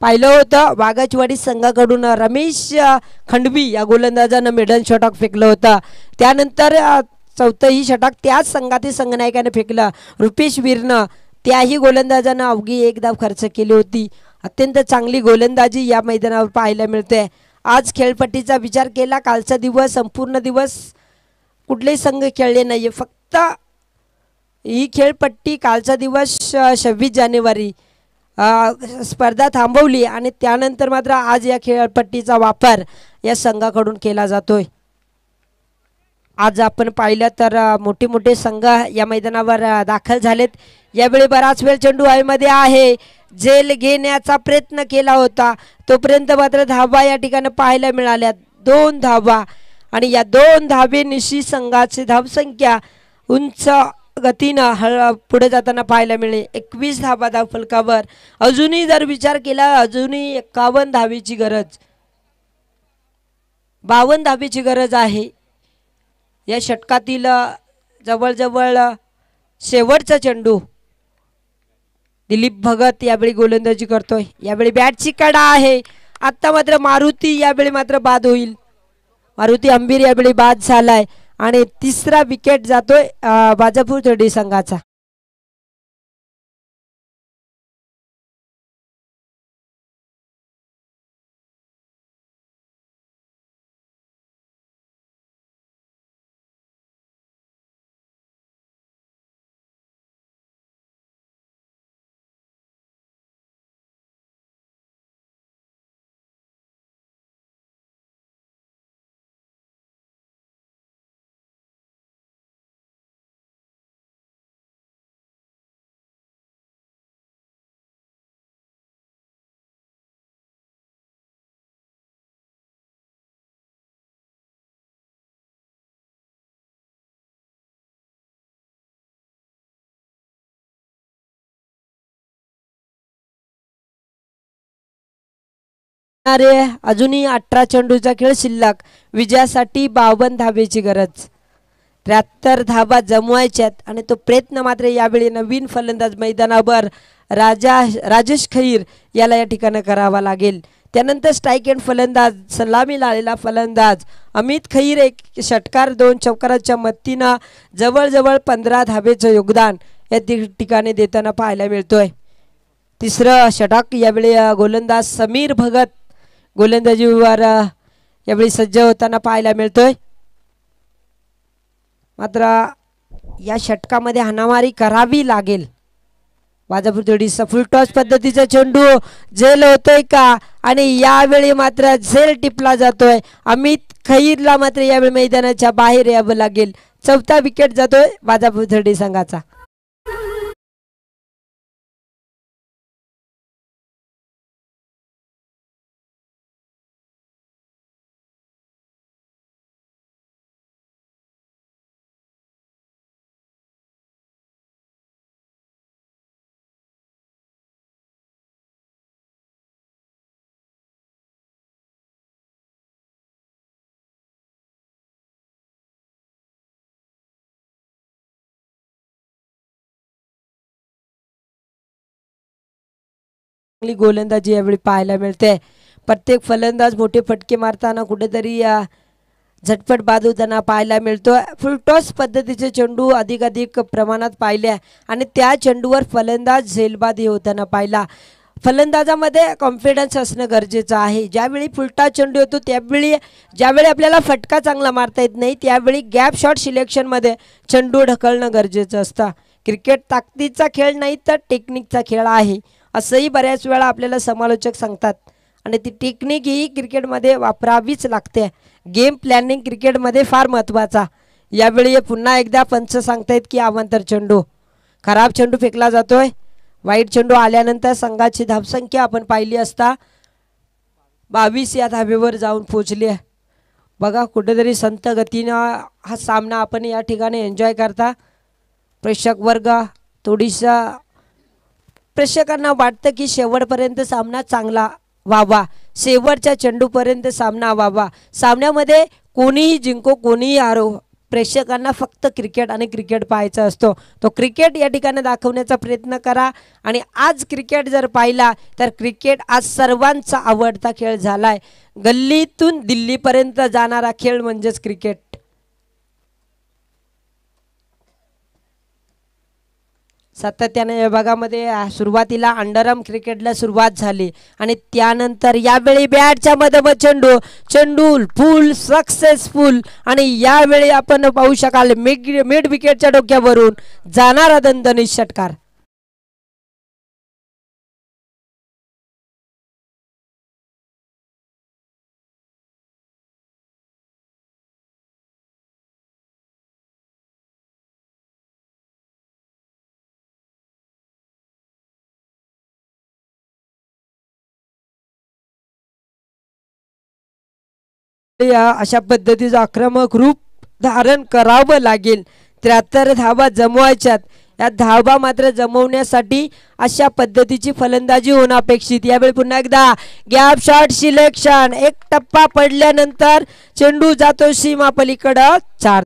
पाहिलं होतं वाघाचवाडी संघाकडून रमेश खंडवी या गोलंदाजानं मिडल षटक फेकलं होतं. त्यानंतर चौथंही षटक त्याच संघातील संघनायकाने फेकलं रुपेश वीरनं. त्याही गोलंदाजानं अवघी 1 धाव खर्च केली होती. अत्यंत चांगली गोलंदाजी या मैदानावर पाहायला मिळते. आज खेळपट्टीचा विचार केला कालचा दिवस संपूर्ण दिवस कुठलेही संघ खेळले नाही. फक्त ही खेळपट्टी कालचा दिवस 26 जानेवारी स्पर्धा थांबवली आणि त्यानंतर मात्र आज या खेळपट्टीचा वापर या संघाकडून केला जातोय. आज आपण पाहिलं तर मोठे मोठे संघ या मैदानावर दाखल झालेत. यावेळी बराच वेळ चेंडू हवेमध्ये आहे. झेल घेण्याचा प्रयत्न केला होता तोपर्यंत मात्र धावा या ठिकाणी पाहायला मिळाल्या. 2 धावा आणि या 2 धावेनिशी संघाची धावसंख्या उंच गतीनं पुढे जाताना पाहायला मिळेल. 21 धावा धावफलकावर. अजूनही जर विचार केला अजूनही 51 धावेची गरज 52 धावेची गरज आहे. या षटकातील जवळजवळ शेवटचा चेंडू दिलीप भगत यावेळी गोलंदाजी करतोय. यावेळी बॅटची कडा आहे. आता मात्र मारुती यावेळी मात्र बाद होईल. मारुती अंबीर यावेळी बाद झालाय आणि तिसरा विकेट जातोय बाजापूर तर्डी संघाचा. अजूनही 18 चेंडूचा खेळ शिल्लक. विजयासाठी 52 धावेची गरज. 73 धावा जमवायच्यात आणि तो प्रयत्न मात्र यावेळी नवीन फलंदाज मैदानावर राजेश खैर याला या ठिकाणी करावा लागेल. त्यानंतर स्ट्राईक एंड फलंदाज सलामीला आलेला फलंदाज अमित खैर 1 षटकार 2 चौकाराच्या मदतीनं जवळजवळ 15 धावेचं योगदान या ठिकाणी देताना पाहायला मिळतोय. तिसरं षटक यावेळी गोलंदाज समीर भगत गोलंदाजीवर यावेळी सज्ज होताना पाहायला मिळतोय. मात्र या षटकामध्ये हाणामारी करावी लागेल. बाजापूर तर्डीचा फुल टॉस पद्धतीचा चेंडू झेल होतोय का आणि यावेळी मात्र झेल टिपला जातोय. अमित खैरला मात्र यावेळी मैदानाच्या बाहेर यावं लागेल. चौथा विकेट जातोय बाजापूर तर्डी संघाचा. गोलंदाजी यावेळी पाहायला मिळते. प्रत्येक फलंदाज मोठे फटके मारताना कुठेतरी झटपट बाद होताना पाहायला मिळतो. फुल टॉस पद्धतीचे चेंडू अधिक प्रमाणात पाहिले आणि त्या चेंडूवर फलंदाज झेलबादी होताना पाहिला. फलंदाजामध्ये कॉन्फिडन्स असणं गरजेचं आहे. ज्यावेळी फुलटा चेंडू येतो त्यावेळी ज्यावेळी आपल्याला फटका चांगला मारता येत नाही त्यावेळी गॅप शॉट सिलेक्शनमध्ये चेंडू ढकलणं गरजेचं असतं. क्रिकेट ताकदीचा खेळ नाही तर टेक्निकचा खेळ आहे असंही बऱ्याच वेळा आपल्याला समालोचक सांगतात आणि ती टेक्निक ही क्रिकेटमध्ये वापरावीच लागते. गेम प्लॅनिंग क्रिकेटमध्ये फार महत्त्वाचा. यावेळी पुन्हा एकदा पंच सांगतायत की अवांतर चेंडू खराब चेंडू फेकला जातोय. वाईट चेंडू आल्यानंतर संघाची धावसंख्या आपण पाहिली असता 22 या धावेवर जाऊन पोहोचली आहे. बघा कुठेतरी संत गतीनं हा सामना आपण या ठिकाणी एन्जॉय करता. प्रेक्षक वर्ग थोडीसा प्रेक्षकांना वाटतं की शेवटपर्यंत सामना चांगला व्हावा, शेवटच्या चेंडूपर्यंत सामना व्हावा. सामन्यामध्ये कोणीही जिंको कोणीही हारो प्रेक्षकांना फक्त क्रिकेट आणि क्रिकेट पाहायचा असतो, तो क्रिकेट या ठिकाणी दाखवण्याचा प्रयत्न करा. आणि आज क्रिकेट जर पाहिला तर क्रिकेट आज सर्वांचा आवडता खेळ झालाय. गल्लीतून दिल्लीपर्यंत जाणारा खेळ म्हणजेच क्रिकेट. सातत्याने या भागामध्ये सुरुवातीला अंडरआर्म क्रिकेटला सुरुवात झाली आणि त्यानंतर यावेळी बॅटच्या मध्ये चेंडू फुल सक्सेसफुल. आणि यावेळी आपण पाहू शकाल मिड विकेटच्या डोक्यावरून जाणारा दणदणीत षटकार. अशा पद्धतीचं आक्रमक रूप धारण करावं लागेल. 73 धावा जमवायच्यात. या धावा मात्र जमवण्यासाठी अशा पद्धतीची फलंदाजी होणं अपेक्षित. यावेळी पुन्हा एकदा गॅप शॉट सिलेक्शन. एक टप्पा पडल्यानंतर चेंडू जातो सीमा पलीकडं 4.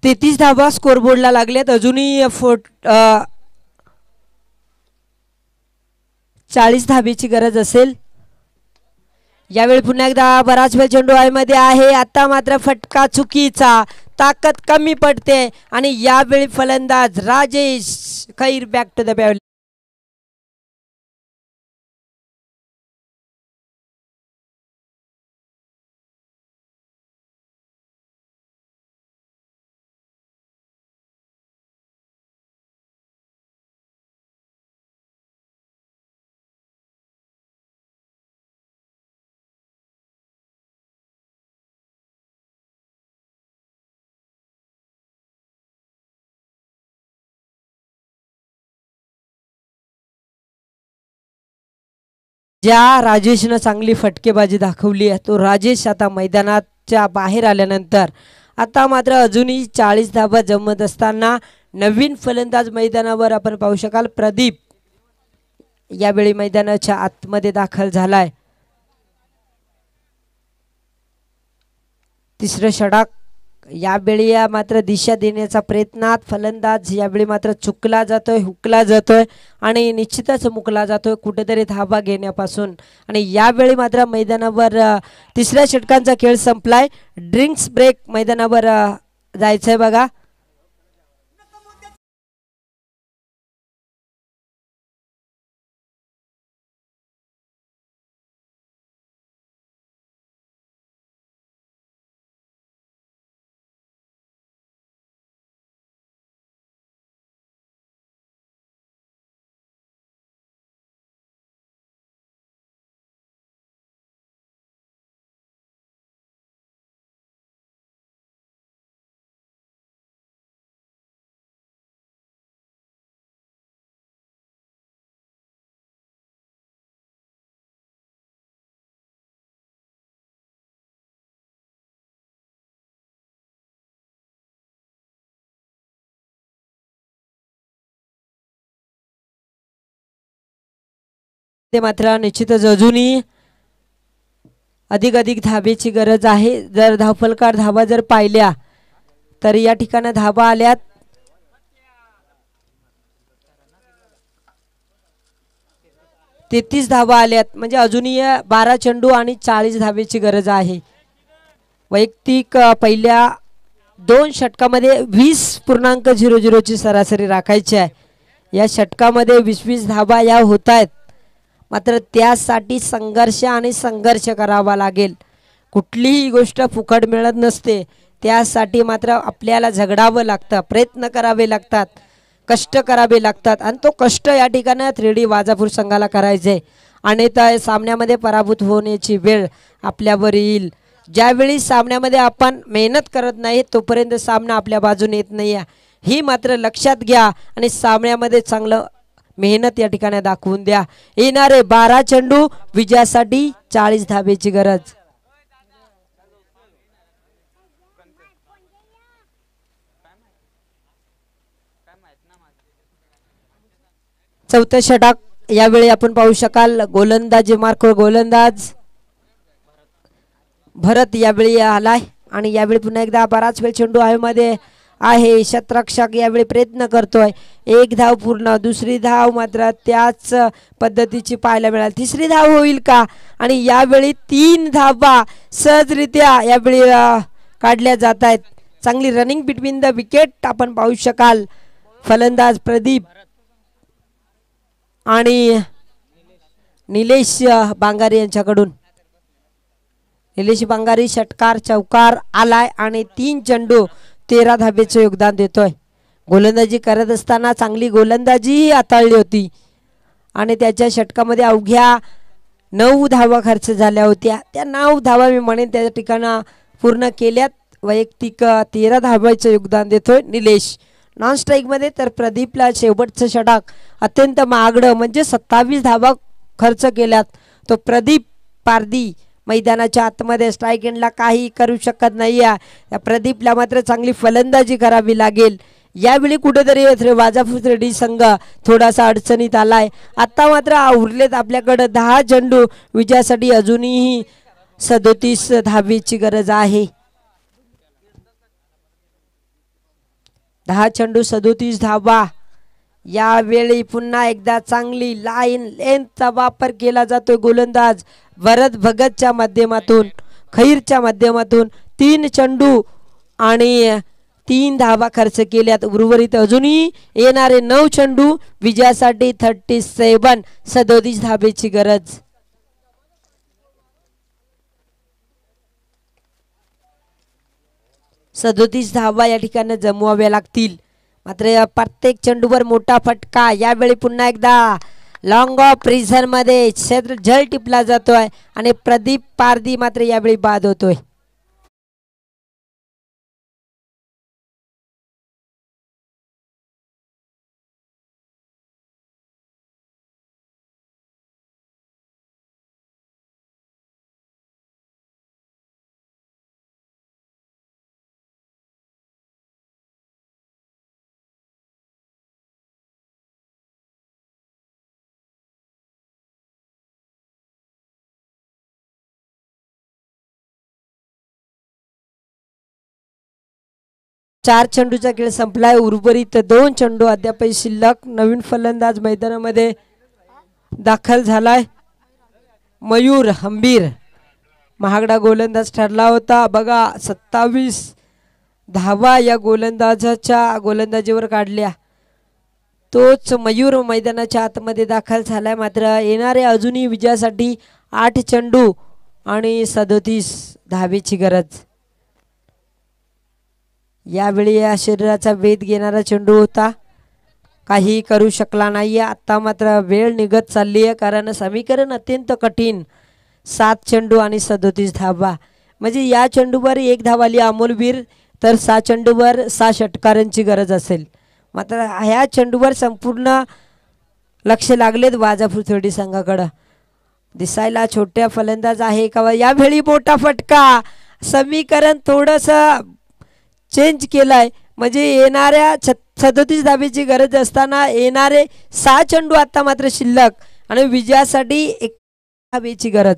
तेहतीस धावा स्कोरबोर्डला लागल्यात. अजूनही 40 धाबेची गरज असेल. यावेळी पुन्हा एकदा बराच वेळ चेंडू मध्ये आहे. आता मात्र फटका चुकीचा, ताकद कमी पडते आणि यावेळी फलंदाज राजेश खैर बॅक टू द बॅट. ज्या राजेशनं चांगली फटकेबाजी दाखवली आहे तो राजेश आता मैदानाच्या बाहेर आल्यानंतर आता मात्र अजूनही 40 धावा जमत असताना नवीन फलंदाज मैदानावर आपण पाहू शकाल प्रदीप यावेळी मैदानाच्या आतमध्ये दाखल झालाय. तिसरं षटक यावेळी मात्र दिशा देण्याचा प्रयत्नात फलंदाज यावेळी मात्र चुकला जातोय, हुकला जातोय आणि निश्चितच मुकला जातोय कुठेतरी धावा घेण्यापासून. आणि यावेळी मात्र मैदानावर तिसऱ्या षटकांचा खेळ संपलाय. ड्रिंक्स ब्रेक मैदानावर जायचंय बघा. ते मात्र निश्चितच अजूनही अधिक धाबेची गरज आहे. जर धावफलकार धावा जर पाहिल्या तर या ठिकाणी धावा आल्यात 33 धावा आल्यात. म्हणजे अजूनही 12 चेंडू आणि 40 धावेची गरज आहे. वैयक्तिक पहिल्या 2 षटकामध्ये 20.00 ची सरासरी राखायची आहे. या षटकामध्ये 20 धावा या होत आहेत. मात्र त्यासाठी संघर्ष करावा लागेल. कुठलीही गोष्ट फुकट मिळत नसते. त्यासाठी मात्र आपल्याला झगडावं लागतं, प्रयत्न करावे लागतात, कष्ट करावे लागतात आणि तो कष्ट या ठिकाणी 3D वाजापूर संघाला करायचे. आणि त्या सामन्यामध्ये पराभूत होण्याची वेळ आपल्यावर येईल. ज्यावेळी सामन्यामध्ये आपण मेहनत करत नाही तोपर्यंत सामना आपल्या बाजूने येत नाही ही मात्र लक्षात घ्या आणि सामन्यामध्ये चांगलं मेहनत या ठिकाणी दाखवून द्या. येणारे 12 चेंडू विजयासाठी 40 धावेची गरज. चौथं षटक यावेळी आपण पाहू शकाल. गोलंदाजी मार्कवर गोलंदाज भरत यावेळी आलाय आणि यावेळी पुन्हा एकदा बराच वेळ चेंडू हवेमध्ये आहे. शतरक्षक यावेळी प्रयत्न करतोय. एक धाव पूर्ण. दुसरी धाव मात्र त्याच पद्धतीची पाहायला मिळाली. तिसरी धाव होईल का? आणि यावेळी 3 धावा सहजरित्या यावेळी काढल्या जात आहेत. चांगली रनिंग बिटवीन द विकेट आपण पाहू शकाल. फलंदाज प्रदीप आणि निलेश बांगारी यांच्याकडून. निलेश बांगारी षटकार चौकार आलाय आणि 3 चेंडू 13 धावेचे योगदान देतोय. गोलंदाजी करत असताना चांगली गोलंदाजी हाताळली होती आणि त्याच्या षटकामध्ये अवघ्या 9 धावा खर्च झाल्या होत्या. त्या 9 धावा मी म्हणेन त्या ठिकाणा पूर्ण केल्यात. वैयक्तिक 13 धावांचं योगदान देतोय निलेश. नॉन स्ट्राईकमध्ये तर प्रदीपला शेवटचं षटक अत्यंत महागडं म्हणजे 27 धावा खर्च केल्यात. तो प्रदीप पारदी मैदानाच्या आतमध्ये स्ट्राईक एंडला काही करू शकत नाही. या प्रदीपला मात्र चांगली फलंदाजी करावी लागेल. यावेळी कुठेतरी वाजापूर डी संघ थोडासा अडचणीत आलाय. आता मात्र उरलेत आपल्याकडे 10 चेंडू विजयासाठी अजूनही 37 धावेची गरज आहे. 10 चेंडू 37 धावा. यावेळी पुन्हा एकदा चांगली लाईन लेंथचा वापर केला जातोय. गोलंदाज भरत भगतच्या माध्यमातून खैरच्या माध्यमातून 3 चेंडू आणि 3 धावा खर्च केल्यात. उर्वरित अजूनही येणारे 9 चेंडू विजयासाठी 37 धावेची गरज. धावा या ठिकाणी जमवाव्या लागतील. मात्र प्रत्येक चेंडूवर मोठा फटका. यावेळी पुन्हा एकदा लॉंग ऑफ रिझन मध्ये क्षेत्र झल टिपला जातोय आणि प्रदीप पारदी मात्र यावेळी बाद होतोय. चार चेंडूचा खेळ संपलाय. उर्वरित 2 चेंडू अद्याप शिल्लक. नवीन फलंदाज मैदानामध्ये दाखल झालाय. मयूर हंबीर महागडा गोलंदाज ठरला होता. बघा 27 धावा या गोलंदाजीवर काढल्या. तोच मयूर मैदानाच्या आतमध्ये दाखल झालाय. मात्र येणारे अजूनही विजयासाठी 8 चेंडू आणि 37 धावेची गरज. यावेळी या शरीराचा वेध घेणारा चेंडू होता. काही करू शकला नाही. आता मात्र वेळ निघत चालली आहे कारण समीकरण अत्यंत कठीण. 7 चेंडू आणि 37 धावा म्हणजे या चेंडूवर 1 धाव आली अमोलवीर तर 6 चेंडूवर 6 षटकारांची गरज असेल. मात्र ह्या चेंडूवर संपूर्ण लक्ष लागलेत वाजापूर थोडी संघाकडं. दिसायला छोट्या फलंदाज आहे का? यावेळी मोठा फटका. समीकरण थोडंसं चेंज केलाय म्हणजे येणाऱ्या 37 धावेची गरज असताना येणारे 6 चेंडू आता मात्र शिल्लक आणि विजयासाठी 1 धावेची गरज.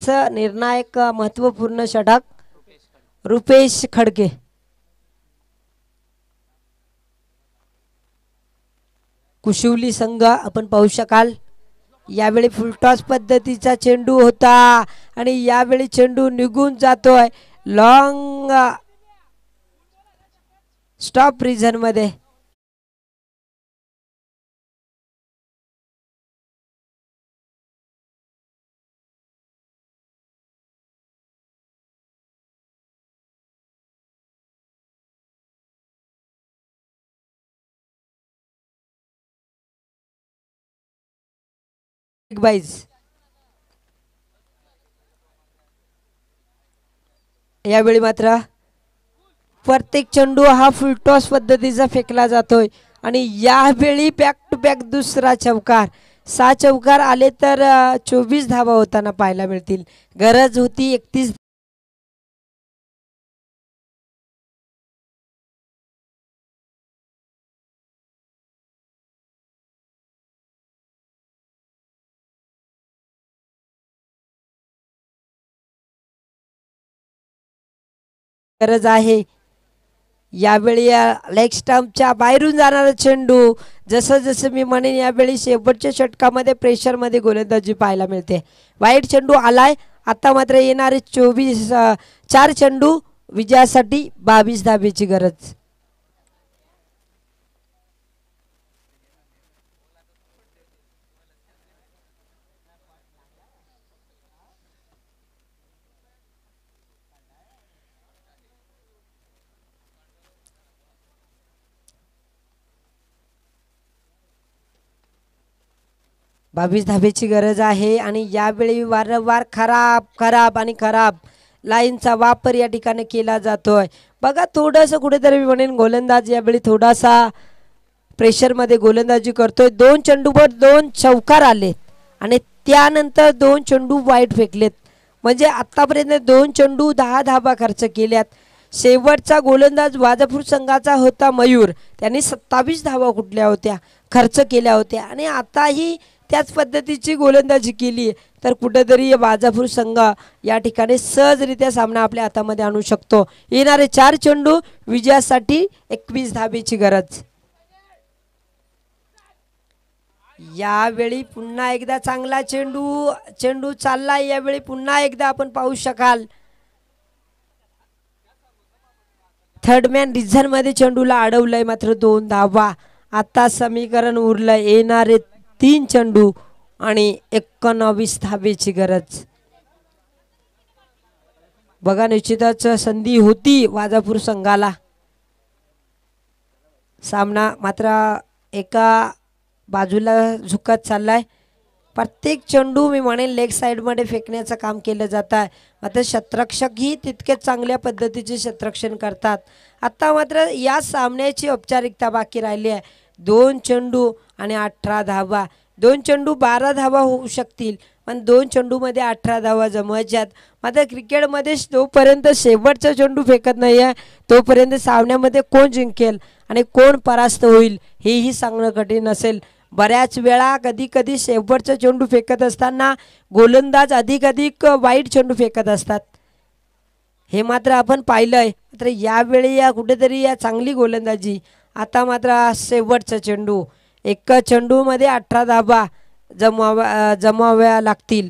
संघाचं निर्णायक महत्त्वपूर्ण षटक रुपेश खडके. कुशिवली संघ आपण पाहू शकाल यावेळी फुलटॉस पद्धतीचा चेंडू होता आणि यावेळी चेंडू निघून जातोय लॉंग स्टॉप रिजन मध्ये. यावेळी मात्र प्रत्येक चेंडू हा फुलटॉस पद्धतीचा फेकला जातोय आणि यावेळी बॅक टू बॅक दुसरा चौकार. 6 चौकार आले तर 24 धावा होताना पाहायला मिळतील. गरज होती 31. गरज आहे यावेळी लेग स्टंपच्या बाहेरून जाणारा चेंडू. जसं जसं मी म्हणेन यावेळी शेवटच्या षटकामध्ये प्रेशरमध्ये गोलंदाजी पाहायला मिळते. वाईट चेंडू आलाय. आता मात्र येणारे 4 चेंडू विजयासाठी 22 धावेची गरज. बावीस धावेची गरज आहे आणि यावेळी वारंवार खराब लाईनचा वापर या ठिकाणी केला जातोय. बघा थोडंसं कुठेतरी मी म्हणेन गोलंदाज यावेळी थोडासा प्रेशरमध्ये गोलंदाजी करतोय. 2 चेंडूवर 2 चौकार आले आणि त्यानंतर 2 चेंडू वाईट फेकलेत. म्हणजे आतापर्यंत 2 चेंडू 10 धावा खर्च केल्यात. शेवटचा गोलंदाज वाजापूर संघाचा होता मयूर. त्यांनी 27 धावा कुठल्या होत्या खर्च केल्या होत्या आणि आताही त्याच पद्धतीची गोलंदाजी केली तर कुठेतरी वाजापूर संघ या ठिकाणी सहजरित्या सामना आपल्या हातामध्ये आणू शकतो. येणारे 4 चेंडू विजयासाठी 21 धावेची गरज. यावेळी पुन्हा एकदा चांगला चेंडू चाललाय. यावेळी पुन्हा एकदा आपण पाहू शकाल थर्ड मॅन रिझन मध्ये चेंडूला अडवलंय मात्र 2 धावा. आता समीकरण उरलं येणारे 3 चेंडू आणि 19 धावेची गरज. बघा निश्चितच संधी होती वाजापूर संघाला. सामना मात्र एका बाजूला झुकत चाललाय. प्रत्येक चेंडू मी म्हणेन लेग साइड मध्ये फेकण्याचं काम केलं जात आहे. मात्र क्षेत्ररक्षकही तितकेच चांगल्या पद्धतीचे क्षेत्ररक्षण करतात. आता मात्र या सामन्याची औपचारिकता बाकी राहिली आहे. 2 चेंडू आणि 18 धावा. 2 चेंडू 12 धावा होऊ शकतील पण 2 चेंडूमध्ये 18 धावा जमवायच्यात. मात्र क्रिकेटमध्ये तोपर्यंत शेवटचा चेंडू फेकत नाही आहे तोपर्यंत सामन्यामध्ये कोण जिंकेल आणि कोण परास्त होईल हेही सांगणं कठीण असेल. बऱ्याच वेळा कधी शेवटचा चेंडू फेकत असताना गोलंदाज अधिक वाईट चेंडू फेकत असतात. हे मात्र आपण पाहिलंय. मात्र यावेळी या कुठेतरी या चांगली गोलंदाजी. आता मात्र शेवटचा चेंडू. एका चेंडूमध्ये 18 धावा जमवाव्या लागतील.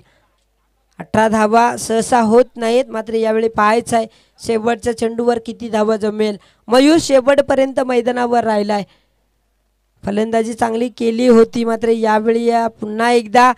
18 धावा सहसा होत नाहीत. मात्र यावेळी पाहायचं आहे शेवटच्या चेंडूवर किती धावा जमेल. मयूर शेवटपर्यंत मैदानावर राहिलाय. फलंदाजी चांगली केली होती मात्र यावेळी पुन्हा एकदा